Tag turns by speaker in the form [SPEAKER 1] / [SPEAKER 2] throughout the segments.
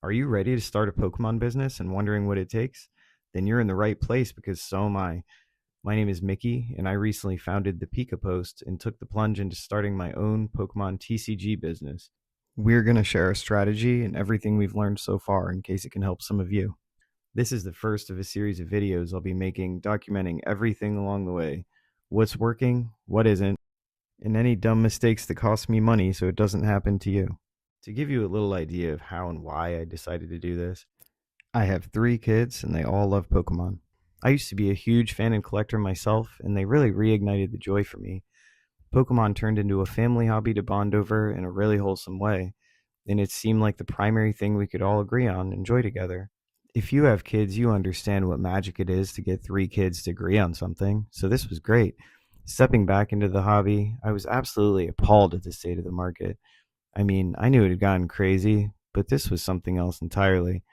[SPEAKER 1] Are you ready to start a Pokemon business and wondering what it takes? Then you're in the right place because so am I. My name is Mickey, and I recently founded the Pika Post and took the plunge into starting my own Pokemon TCG business. We're going to share a strategy and everything we've learned so far in case it can help some of you. This is the first of a series of videos I'll be making documenting everything along the way, what's working, what isn't, and any dumb mistakes that cost me money so it doesn't happen to you. To give you a little idea of how and why I decided to do this, I have three kids and they all love Pokemon. I used to be a huge fan and collector myself, and they really reignited the joy for me. Pokemon turned into a family hobby to bond over in a really wholesome way, and it seemed like the primary thing we could all agree on and enjoy together. If you have kids, you understand what magic it is to get three kids to agree on something, so this was great. Stepping back into the hobby, I was absolutely appalled at the state of the market. I mean, I knew it had gotten crazy, but this was something else entirely.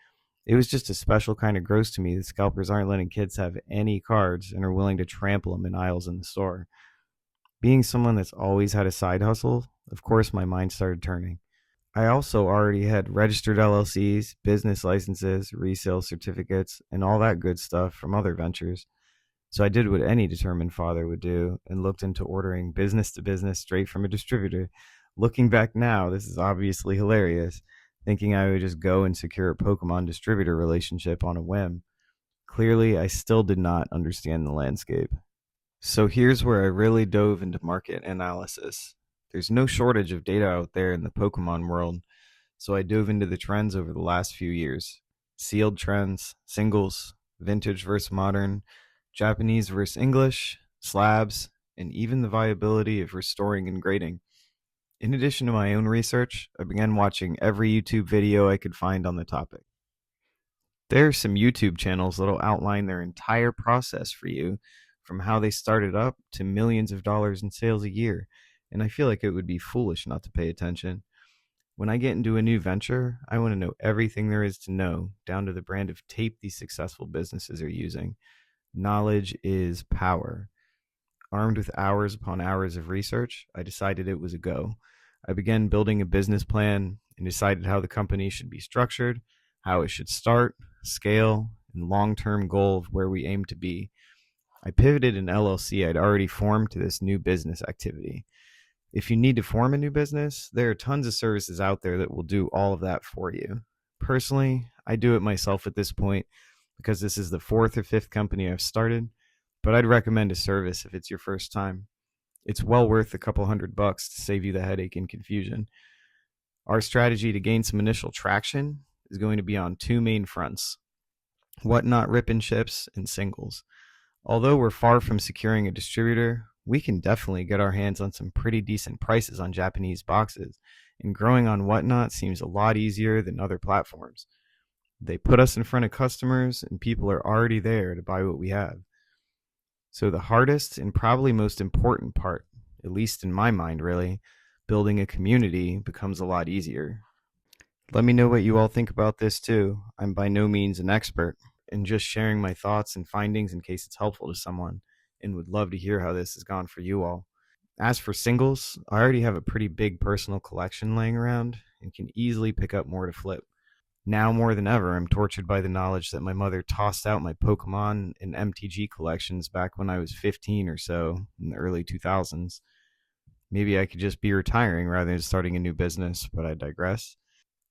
[SPEAKER 1] It was just a special kind of gross to me that scalpers aren't letting kids have any cards and are willing to trample them in aisles in the store. Being someone that's always had a side hustle, of course my mind started turning. I also already had registered LLCs, business licenses, resale certificates, and all that good stuff from other ventures. So I did what any determined father would do and looked into ordering business to business straight from a distributor. Looking back now, this is obviously hilarious, thinking I would just go and secure a Pokemon distributor relationship on a whim. Clearly, I still did not understand the landscape. So here's where I really dove into market analysis. There's no shortage of data out there in the Pokemon world, so I dove into the trends over the last few years: sealed trends, singles, vintage versus modern, Japanese versus English, slabs, and even the viability of restoring and grading. In addition to my own research, I began watching every YouTube video I could find on the topic. There are some YouTube channels that'll outline their entire process for you, from how they started up to millions of dollars in sales a year, and I feel like it would be foolish not to pay attention. When I get into a new venture, I want to know everything there is to know, down to the brand of tape these successful businesses are using. Knowledge is power. Armed with hours upon hours of research, I decided it was a go. I began building a business plan and decided how the company should be structured, how it should start, scale, and long term goal of where we aim to be. I pivoted an LLC I'd already formed to this new business activity. If you need to form a new business, there are tons of services out there that will do all of that for you. Personally, I do it myself at this point because this is the fourth or fifth company I've started, but I'd recommend a service if it's your first time. It's well worth a couple $100 to save you the headache and confusion. Our strategy to gain some initial traction is going to be on two main fronts: whatnot rip and ships and singles. Although we're far from securing a distributor, we can definitely get our hands on some pretty decent prices on Japanese boxes, and growing on whatnot seems a lot easier than other platforms. They put us in front of customers, and people are already there to buy what we have. So the hardest and probably most important part, at least in my mind really, building a community becomes a lot easier. Let me know what you all think about this too. I'm by no means an expert, and just sharing my thoughts and findings in case it's helpful to someone, and would love to hear how this has gone for you all. As for singles, I already have a pretty big personal collection laying around and can easily pick up more to flip. Now more than ever, I'm tortured by the knowledge that my mother tossed out my Pokemon and MTG collections back when I was 15 or so in the early 2000s. Maybe I could just be retiring rather than starting a new business, but I digress.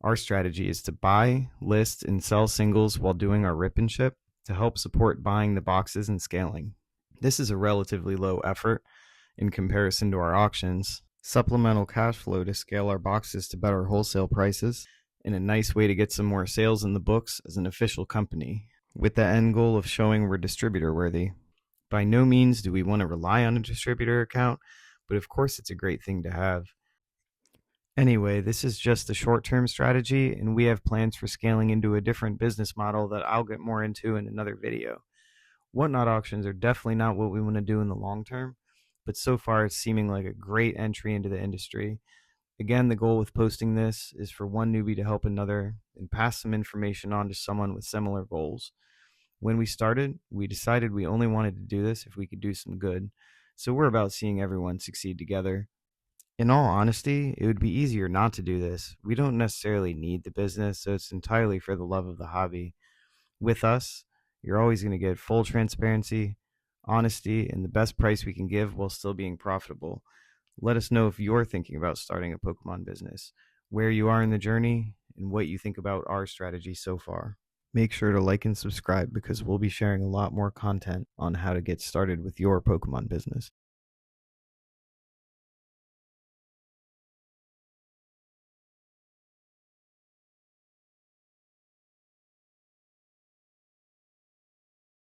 [SPEAKER 1] Our strategy is to buy, list, and sell singles while doing our rip and ship to help support buying the boxes and scaling. This is a relatively low effort in comparison to our auctions, supplemental cash flow to scale our boxes to better wholesale prices, and a nice way to get some more sales in the books as an official company, with the end goal of showing we're distributor worthy. By no means do we want to rely on a distributor account, but of course it's a great thing to have. Anyway, this is just a short-term strategy, and we have plans for scaling into a different business model that I'll get more into in another video. Whatnot auctions are definitely not what we want to do in the long term, but so far it's seeming like a great entry into the industry. Again, the goal with posting this is for one newbie to help another and pass some information on to someone with similar goals. When we started, we decided we only wanted to do this if we could do some good, so we're about seeing everyone succeed together. In all honesty, it would be easier not to do this. We don't necessarily need the business, so it's entirely for the love of the hobby. With us, you're always going to get full transparency, honesty, and the best price we can give while still being profitable. Let us know if you're thinking about starting a Pokemon business, where you are in the journey, and what you think about our strategy so far. Make sure to like and subscribe because we'll be sharing a lot more content on how to get started with your Pokemon business.